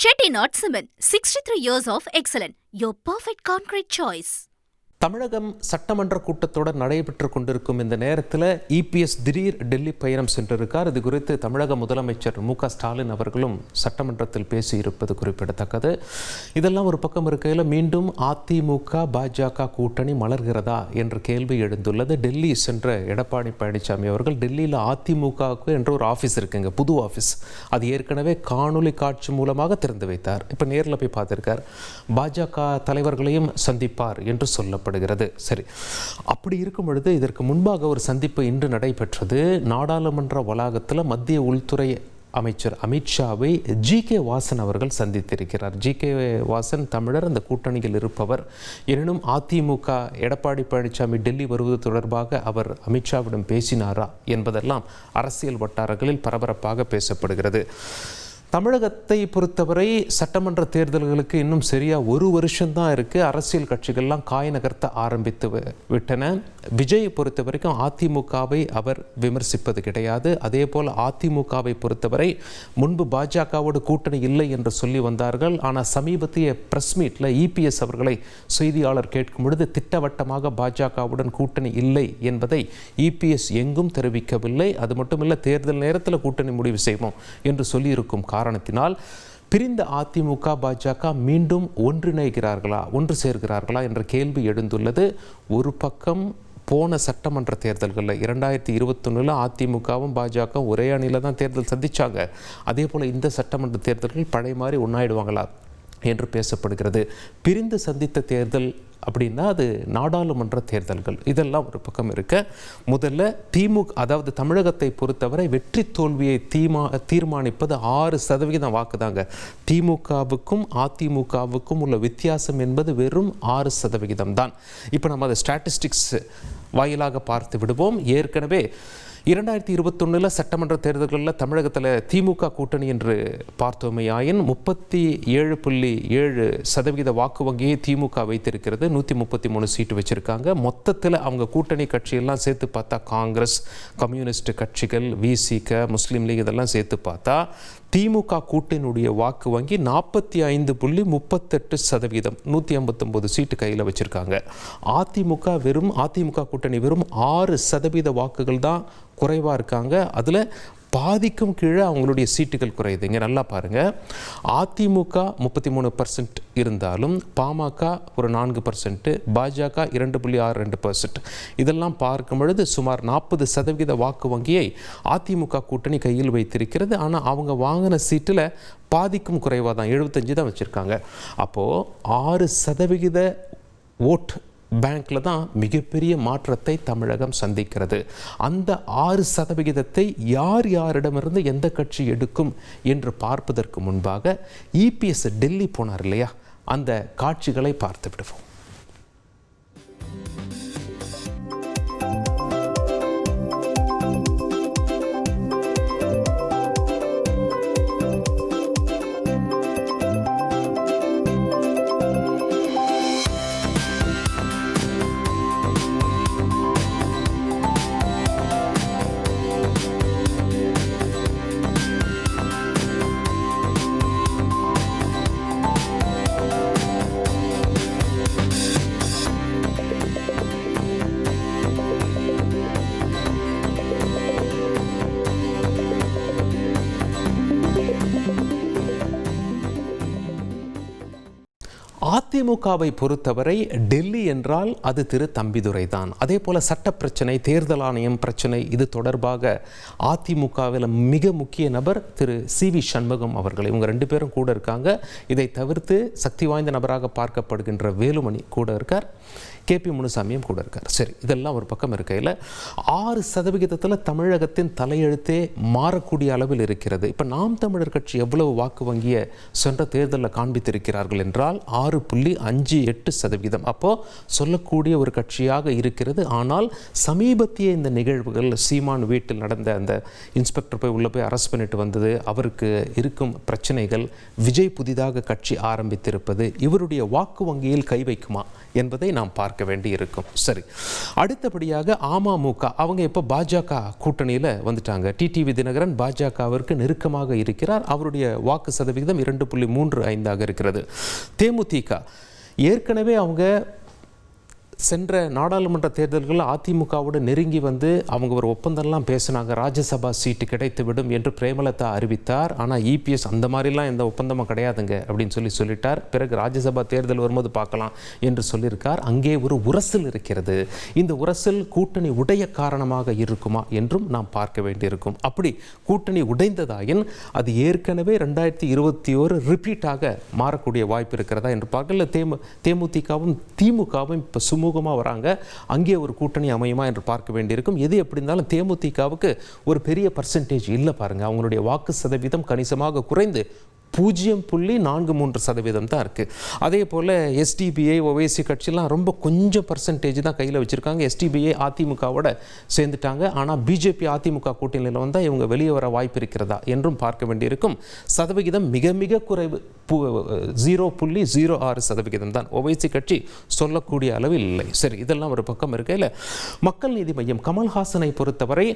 Chettinad Cement, 63 years of excellence. Your perfect concrete choice. தமிழகம் சட்டமன்ற கூட்டத்தொடர் நடைபெற்று கொண்டிருக்கும் இந்த நேரத்தில் இபிஎஸ் திடீர் டெல்லி பயணம் சென்றிருக்கார். இது குறித்து தமிழக முதலமைச்சர் மு.க. ஸ்டாலின் அவர்களும் சட்டமன்றத்தில் பேசியிருப்பது குறிப்பிடத்தக்கது. இதெல்லாம் ஒரு பக்கம் இருக்கையில் மீண்டும் அதிமுக பாஜக கூட்டணி மலர்கிறதா என்ற கேள்வி எழுந்துள்ளது. டெல்லி சென்ற எடப்பாடி பழனிசாமி அவர்கள் டெல்லியில் அதிமுகவுக்கு என்ற ஒரு ஆஃபீஸ் இருக்குங்க, புது ஆஃபீஸ். அது ஏற்கனவே காணொலி காட்சி மூலமாக திறந்து வைத்தார். இப்போ நேரில் போய் பார்த்திருக்கார். பாஜக தலைவர்களையும் சந்திப்பார் என்று சொல்லப்படுகிறது. சரி, அப்படி இருக்கும் பொழுது இதற்கு முன்பாக ஒரு சந்திப்பு இன்று நடைபெற்றது. நாடாளுமன்ற வளாகத்தில் மத்திய உள்துறை அமைச்சர் அமித்ஷாவை ஜி.கே. வாசன் அவர்கள் சந்தித்திருக்கிறார். ஜி.கே. வாசன் தமிழர், அந்த கூட்டணியில் இருப்பவர். எனினும் அதிமுக எடப்பாடி பழனிசாமி டெல்லி வருவது தொடர்பாக அவர் அமித்ஷாவிடம் பேசினாரா என்பதெல்லாம் அரசியல் வட்டாரங்களில் பரபரப்பாக பேசப்படுகிறது. தமிழகத்தை பொறுத்தவரை சட்டமன்ற தேர்தல்களுக்கு இன்னும் சரியாக ஒரு வருஷம்தான் இருக்குது. அரசியல் கட்சிகள்லாம் காய் நகர்த்த ஆரம்பித்து விட்டன. விஜயை பொறுத்த வரைக்கும் அதிமுகவை அவர் விமர்சிப்பது கிடையாது. அதே போல் அதிமுகவை பொறுத்தவரை முன்பு பாஜகவோடு கூட்டணி இல்லை என்று சொல்லி வந்தார்கள். ஆனால் சமீபத்திய பிரஸ் மீட்டில் இபிஎஸ் அவர்களை செய்தியாளர் கேட்கும் பொழுது திட்டவட்டமாக பாஜகவுடன் கூட்டணி இல்லை என்பதை இபிஎஸ் எங்கும் தெரிவிக்கவில்லை. அது மட்டுமில்லை, தேர்தல் நேரத்தில் கூட்டணி முடிவு செய்வோம் என்று சொல்லியிருக்கும் காரணத்தினால் பிரிந்த அதிமுக பாஜக மீண்டும் ஒன்று சேர்கிறார்களா என்ற கேள்வி எழுந்துள்ளது. ஒரு பக்கம் போன சட்டமன்ற தேர்தல்களில் 2021 அதிமுகவும் பாஜகவும் ஒரே அணியில் தான் தேர்தல் சந்தித்தாங்க. அதே போல் இந்த சட்டமன்ற தேர்தல்கள் பழைய மாதிரி ஒன்றாயிடுவாங்களா என்று பேசப்படுகிறது. பிரிந்து சந்தித்த தேர்தல் அப்படின்னா அது நாடாளுமன்ற தேர்தல்கள். இதெல்லாம் ஒரு பக்கம் இருக்க, முதல்ல அதாவது தமிழகத்தை பொறுத்தவரை வெற்றி தோல்வியை தீர்மானிப்பது 6% வாக்கு தாங்க. திமுகவுக்கும் அதிமுகவுக்கும் உள்ள வித்தியாசம் என்பது வெறும் 6% தான். இப்போ நம்ம அதை ஸ்டாட்டிஸ்டிக்ஸ் வாயிலாக பார்த்து விடுவோம். ஏற்கனவே 2021 சட்டமன்ற தேர்தல்களில் தமிழகத்தில் திமுக கூட்டணி என்று பார்த்தோமையாயின் 37.7% வாக்கு வங்கியை திமுக வைத்திருக்கிறது. 133 சீட்டு வச்சுருக்காங்க. மொத்தத்தில் அவங்க கூட்டணி கட்சியெல்லாம் சேர்த்து பார்த்தா காங்கிரஸ், கம்யூனிஸ்ட் கட்சிகள், விசிக, முஸ்லீம் லீக் இதெல்லாம் சேர்த்து பார்த்தா திமுக கூட்டணியுடைய வாக்கு வங்கி 45.38%, 159 சீட்டு கையில் வச்சுருக்காங்க. அதிமுக கூட்டணி வெறும் 6% வாக்குகள் தான் குறைவாக இருக்காங்க. அதில் பாதிக்கும் கீழே அவங்களுடைய சீட்டுகள் குறையுது. இங்கே நல்லா பாருங்கள், அதிமுக 33% இருந்தாலும் பாமக ஒரு 4%, பாஜக 2.62%. இதெல்லாம் பார்க்கும் பொழுது சுமார் 40% வாக்கு வங்கியை அதிமுக கூட்டணி கையில் வைத்திருக்கிறது. ஆனால் அவங்க வாங்கின சீட்டில் பாதிக்கும் குறைவாக தான் 75 தான் வச்சுருக்காங்க. அப்போது 6% ஓட் பேங்க்ல தான் மிகப்பெரிய மாற்றத்தை தமிழகம் சந்திக்கிறது. அந்த 6% யாரிடமிருந்து எந்த கட்சி எடுக்கும் என்று பார்ப்பதற்கு முன்பாக இபிஎஸ் டெல்லி போனார் இல்லையா, அந்த காட்சிகளை பார்த்து விடுவோம். அதிமுகவை பொறுத்தவரை டெல்லி என்றால் அது திரு தம்பிதுரை தான். அதே போல் சட்ட பிரச்சனை, தேர்தல் ஆணையம் பிரச்சனை, இது தொடர்பாக அதிமுகவில் மிக முக்கிய நபர் திரு சி.வி. சண்முகம் அவர்கள். இவங்க 2 பேரும் கூட இருக்காங்க. இதை தவிர்த்து சக்தி வாய்ந்த நபராக பார்க்கப்படுகின்ற வேலுமணி கூட இருக்கார், கே.பி. முனுசாமியும் கூட இருக்கார். சரி, இதெல்லாம் ஒரு பக்கம் இருக்கையில் 6% தமிழகத்தின் தலையெழுத்தே மாறக்கூடிய அளவில் இருக்கிறது. இப்போ நாம் தமிழர் கட்சி எவ்வளவு வாக்கு வங்கிய சென்ற தேர்தலில் காண்பித்திருக்கிறார்கள் என்றால் 6.58%. அப்போது சொல்லக்கூடிய ஒரு கட்சியாக இருக்கிறது. ஆனால் சமீபத்திய இந்த நிகழ்வுகள், சீமான் வீட்டில் நடந்த அந்த இன்ஸ்பெக்டர் போய் உள்ளே போய் அரெஸ்ட் பண்ணிட்டு வந்தது, அவருக்கு இருக்கும் பிரச்சனைகள், விஜய் புதிதாக கட்சி ஆரம்பித்திருப்பது, இவருடைய வாக்கு வங்கியில் கை வைக்குமா என்பதை நாம் பார்க்க பார்க்க வேண்டி இருக்கும். சரி, அடுத்தபடியாக அமமுக அவங்க இப்போ பாஜக கூட்டணியில் வந்துட்டாங்க. டிடிவி தினகரன் பாஜகவிற்கு நெருக்கமாக இருக்கிறார். அவருடைய வாக்கு சதவிகிதம் 2.35 இருக்கிறது. தேமுதிக ஏற்கனவே அவங்க சென்ற நாடாளுமன்ற தேர்தல்களில் அதிமுகவோடு நெருங்கி வந்து அவங்க ஒரு ஒப்பந்தம்லாம் பேசினாங்க. ராஜ்யசபா சீட்டு கிடைத்துவிடும் என்று பிரேமலதா அறிவித்தார். ஆனால் இபிஎஸ் அந்த மாதிரிலாம் எந்த ஒப்பந்தமும் கிடையாதுங்க அப்படின்னு சொல்லிட்டார். பிறகு ராஜ்யசபா தேர்தல் வரும்போது பார்க்கலாம் என்று சொல்லியிருக்கார். அங்கே ஒரு உரசல் இருக்கிறது. இந்த உரசல் கூட்டணி உடைய காரணமாக இருக்குமா என்றும் நாம் பார்க்க வேண்டியிருக்கும். அப்படி கூட்டணி உடைந்ததாயின் அது ஏற்கனவே 2021 ரிப்பீட்டாக மாறக்கூடிய வாய்ப்பு இருக்கிறதா என்று பார்க்கல. தேமுதிகவும் திமுகவும் இப்போ சுமூகமாக வராங்க. அங்கே ஒரு கூட்டணி அமையுமா என்று பார்க்க வேண்டியிருக்கும். எது எப்படி இருந்தாலும் தேமுதிகவுக்கு ஒரு பெரிய பர்சன்டேஜ் இல்லை பாருங்கள். அவங்களுடைய வாக்கு சதவீதம் கணிசமாக குறைந்து 0.43% தான் இருக்குது. அதே போல் எஸ்டிபிஐ ஓவைசி கட்சியெலாம் ரொம்ப கொஞ்சம் பர்சன்டேஜ் தான் கையில் வச்சுருக்காங்க. எஸ்டிபிஐ அதிமுகவோட சேர்ந்துட்டாங்க. ஆனால் பிஜேபி அதிமுக கூட்டணியில் வந்தால் இவங்க வெளியே வர வாய்ப்பு இருக்கிறதா என்றும் பார்க்க வேண்டியிருக்கும். சதவிகிதம் மிக மிக குறைவு, 0.06% தான். ஓவைசி கட்சி சொல்லக்கூடிய அளவில் இல்லை. சரி, இதெல்லாம் ஒரு பக்கம் இருக்கையில் மக்கள் நீதி மையம் கமல்ஹாசனை பொறுத்தவரை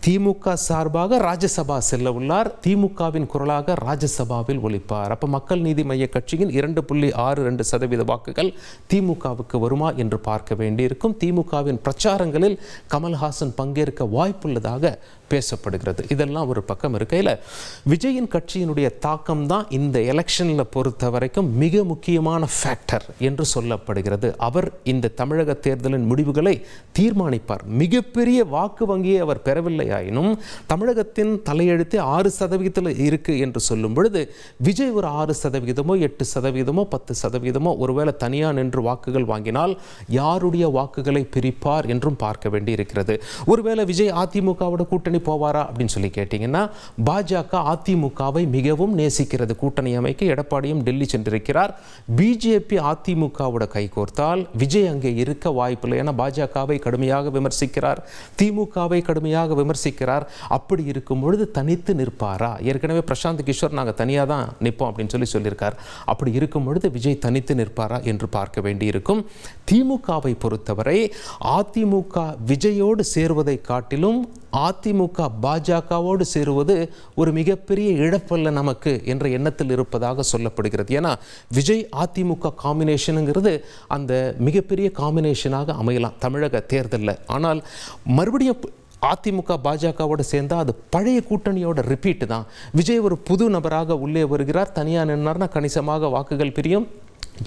திமுக சார்பாக ராஜ்யசபா செல்ல உள்ளார். திமுகவின் குரலாக ராஜ்யசபாவில் ஒலிப்பார். அப்ப மக்கள் நீதி மைய கட்சியின் 2.62% வாக்குகள் திமுகவுக்கு வருமா என்று பார்க்க வேண்டியிருக்கும். திமுகவின் பிரச்சாரங்களில் கமல்ஹாசன் பங்கேற்க வாய்ப்புள்ளதாக பேசப்படுகிறது. இதெல்லாம் ஒரு பக்கம் இருக்கையில் விஜயின் கட்சியினுடைய தாக்கம் தான் இந்த எலெக்ஷனில் பொறுத்த வரைக்கும் மிக முக்கியமான ஃபேக்டர் என்று சொல்லப்படுகிறது. அவர் இந்த தமிழக தேர்தலின் முடிவுகளை தீர்மானிப்பார். மிகப்பெரிய வாக்கு வங்கியை அவர் பெறவில்லை ஆயினும் தமிழகத்தின் தலையெழுத்து 6% இருக்கு என்று சொல்லும் பொழுது விஜய் ஒரு 6%, 8%, 10%, ஒருவேளை தனியாக நின்று வாக்குகள் வாங்கினால் யாருடைய வாக்குகளை பிரிப்பார் என்றும் பார்க்க வேண்டி இருக்கிறது. ஒருவேளை விஜய் அதிமுகவோட கூட்டணி போவாரா அப்படின்னு சொல்லி கேட்டீங்கன்னா பாஜக அதிமுகவை மிகவும் நேசிக்கிறது. கூட்டணி அமைக்க எடப்பாடியும் டெல்லி சென்றிருக்கிறார். பிஜேபி அதிமுகவோட கைகோர்த்தால் விஜய் அங்கே இருக்க வாய்ப்பில்லை. ஏன்னா பாஜகவை கடுமையாக விமர்சிக்கிறார், திமுகவை கடுமையாக விமர்சிக்கிறார். அப்படி இருக்கும் பொழுது தனித்து நிற்பாரா? ஏற்கனவே பிரசாந்த் கிஷோர் நாங்கள் தனியாக தான் நிற்போம் அப்படின்னு சொல்லியிருக்கார். அப்படி இருக்கும் பொழுது விஜய் தனித்து நிற்பாரா என்று பார்க்க வேண்டியிருக்கும். திமுகவை பொறுத்தவரை அதிமுக விஜயோடு சேருவதை காட்டிலும் அதிமுக பாஜகவோடு சேருவது ஒரு மிகப்பெரிய இழப்பல்ல நமக்கு என்ற எண்ணத்தில் இருப்பதாக சொல்லப்படுகிறது. ஏன்னா விஜய் அதிமுக காம்பினேஷனுங்கிறது அந்த மிகப்பெரிய காம்பினேஷனாக அமையலாம் தமிழக தேர்தலில். ஆனால் மறுபடியும் அதிமுக பாஜகவோடு சேர்ந்தால் அது பழைய கூட்டணியோட ரிப்பீட்டு தான். விஜய் ஒரு புது நபராக உள்ளே வருகிறார். தனியாக நின்னார்னா கணிசமாக வாக்குகள் பிரியும்.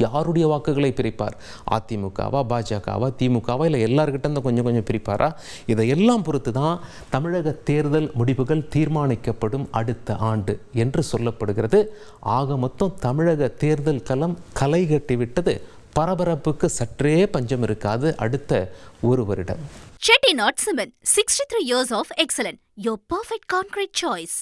யாருடைய வாக்குகளை பிரிப்பார்? அதிமுகவா, பாஜகவா, திமுகவா, இல்லை எல்லார்கிட்ட கொஞ்சம் கொஞ்சம் பிரிப்பாரா? இதையெல்லாம் பொறுத்து தான் தமிழக தேர்தல் முடிவுகள் தீர்மானிக்கப்படும் அடுத்த ஆண்டு என்று சொல்லப்படுகிறது. ஆக மொத்தம் தமிழக தேர்தல் களம் களை கட்டிவிட்டது. பரபரப்புக்கு சற்றே பஞ்சம் இருக்காது அடுத்த ஒரு வருடம். Chettinad Cement, 63 years of excellence. Your perfect concrete choice.